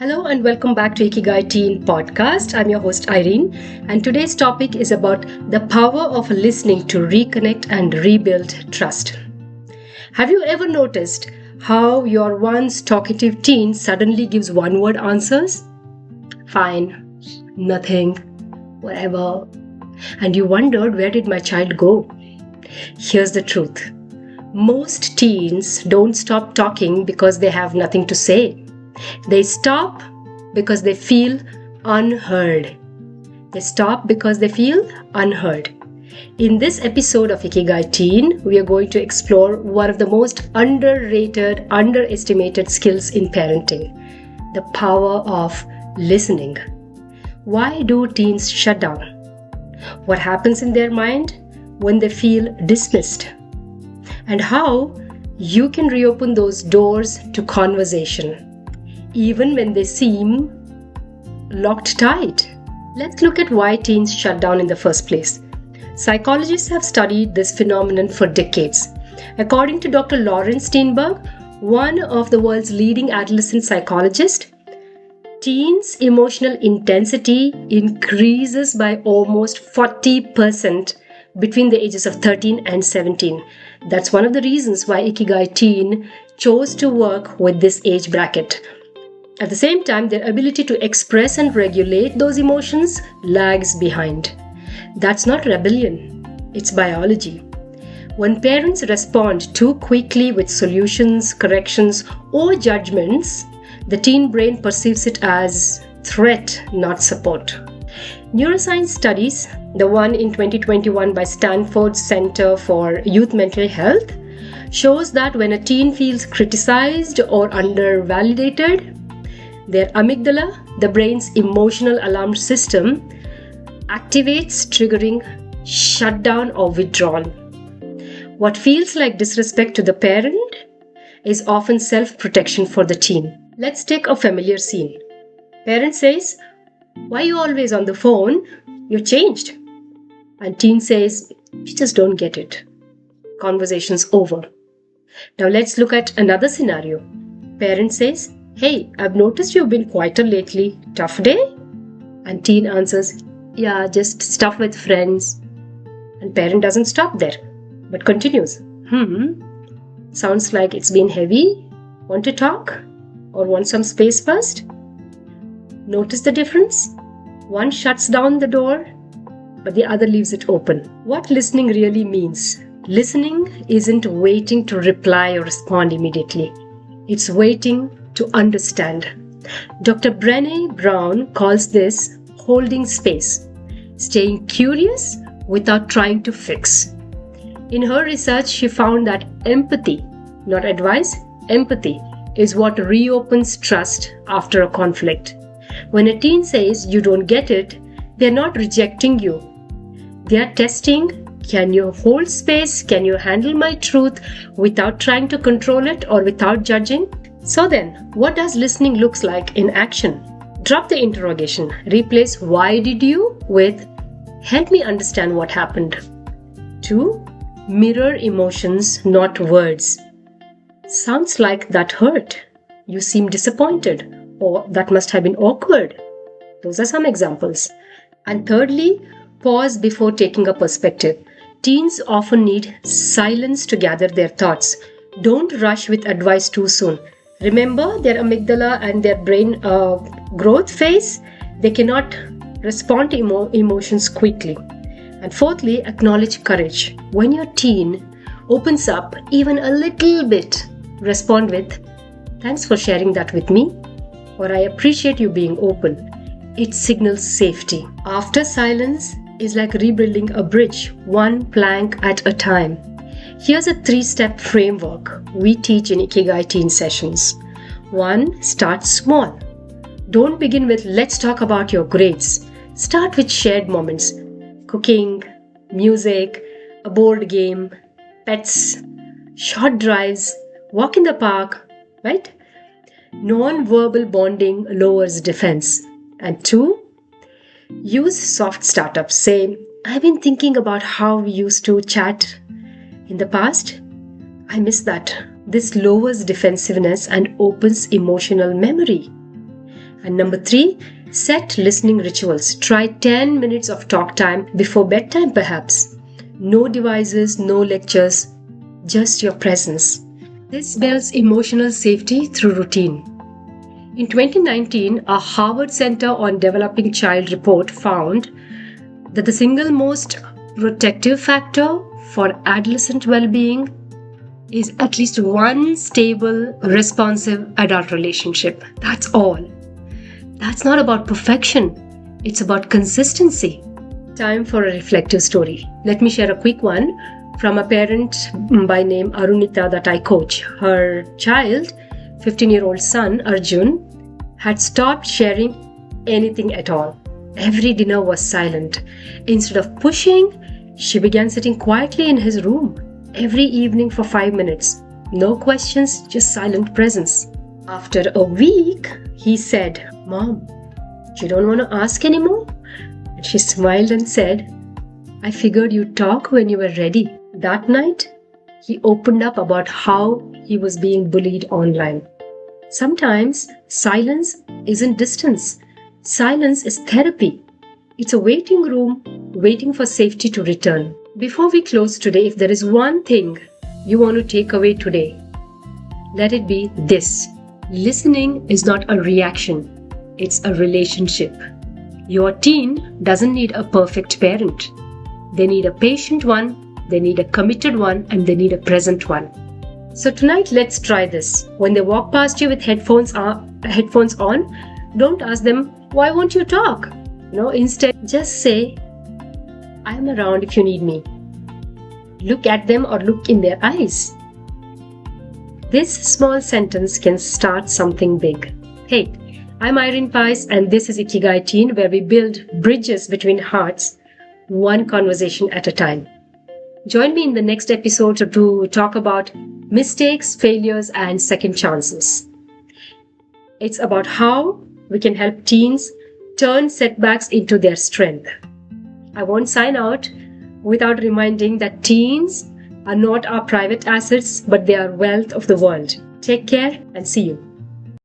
Hello and welcome back to Ikigai Teen Podcast. I'm your host Irene, and today's topic is about the power of listening to reconnect and rebuild trust. Have you ever noticed how your once talkative teen suddenly gives one-word answers? Fine, nothing, whatever. And you wondered, where did my child go? Here's the truth. Most teens don't stop talking because they have nothing to say. They stop because they feel unheard. They stop because they feel unheard. In this episode of Ikigai Teen, we are going to explore one of the most underrated, underestimated skills in parenting, the power of listening. Why do teens shut down? What happens in their mind when they feel dismissed? And how you can reopen those doors to conversation, even when they seem locked tight. Let's look at why teens shut down in the first place. Psychologists have studied this phenomenon for decades. According to Dr. Laurence Steinberg, one of the world's leading adolescent psychologists, teens' emotional intensity increases by almost 40% between the ages of 13 and 17. That's one of the reasons why Ikigai Teen chose to work with this age bracket. At the same time, their ability to express and regulate those emotions lags behind. That's not rebellion, it's biology. When parents respond too quickly with solutions, corrections, or judgments, the teen brain perceives it as threat, not support. Neuroscience studies, the one in 2021 by Stanford Center for Youth Mental Health, shows that when a teen feels criticized or undervalidated, their amygdala, the brain's emotional alarm system, activates, triggering shutdown or withdrawal. What feels like disrespect to the parent is often self-protection for the teen. Let's take a familiar scene. Parent says, "Why are you always on the phone? You're changed." And teen says, "You just don't get it." Conversation's over. Now let's look at another scenario. Parent says, "Hey, I've noticed you've been quieter lately. Tough day?" And teen answers, "Yeah, just stuff with friends." And parent doesn't stop there, but continues. Sounds like it's been heavy. Want to talk? Or want some space first?" Notice the difference? One shuts down the door, but the other leaves it open. What listening really means? Listening isn't waiting to reply or respond immediately. It's waiting to understand. Dr. Brené Brown calls this holding space, staying curious without trying to fix. In her research, she found that empathy, not advice, empathy is what reopens trust after a conflict. When a teen says you don't get it, they're not rejecting you. They're testing, can you hold space? Can you handle my truth without trying to control it or without judging? So then, what does listening looks like in action? Drop the interrogation. Replace "why did you" with "help me understand what happened." 2. Mirror emotions, not words. "Sounds like that hurt. You seem disappointed." Or "that must have been awkward." Those are some examples. And thirdly, pause before taking a perspective. Teens often need silence to gather their thoughts. Don't rush with advice too soon. Remember, their amygdala and their brain growth phase, they cannot respond to emotions quickly. And fourthly, acknowledge courage. When your teen opens up even a little bit, respond with, "Thanks for sharing that with me," or "I appreciate you being open." It signals safety. After silence is like rebuilding a bridge, one plank at a time. Here's a 3-step framework we teach in Ikigai Teen sessions. 1. Start small. Don't begin with "let's talk about your grades." Start with shared moments. Cooking, music, a board game, pets, short drives, walk in the park, right? Non-verbal bonding lowers defense. And 2, use soft startups. Say, "I've been thinking about how we used to chat in the past. I miss that." This lowers defensiveness and opens emotional memory. And number 3, set listening rituals. Try 10 minutes of talk time before bedtime perhaps. No devices, no lectures, just your presence. This builds emotional safety through routine. In 2019, a Harvard Center on Developing Child report found that the single most protective factor for adolescent well-being is at least one stable, responsive adult relationship. That's all. That's not about perfection. It's about consistency. Time for a reflective story. Let me share a quick one from a parent by name Arunita that I coach. Her child, 15-year-old son Arjun, had stopped sharing anything at all. Every dinner was silent. Instead of pushing, she began sitting quietly in his room every evening for 5 minutes. No questions, just silent presence. After a week, he said, "Mom, you don't want to ask anymore?" And she smiled and said, "I figured you'd talk when you were ready." That night, he opened up about how he was being bullied online. Sometimes silence isn't distance. Silence is therapy. It's a waiting room, waiting for safety to return. Before we close today, if there is one thing you want to take away today, let it be this. Listening is not a reaction. It's a relationship. Your teen doesn't need a perfect parent. They need a patient one, they need a committed one, and they need a present one. So tonight, let's try this. When they walk past you with headphones on, don't ask them, "Why won't you talk?" Instead, just say, "I'm around if you need me." Look at them or look in their eyes. This small sentence can start something big. Hey, I'm Irene Pais, and this is Ikigai Teen, where we build bridges between hearts, one conversation at a time. Join me in the next episode to talk about mistakes, failures, and second chances. It's about how we can help teens turn setbacks into their strength. I won't sign out without reminding that teens are not our private assets, but they are wealth of the world. Take care and see you.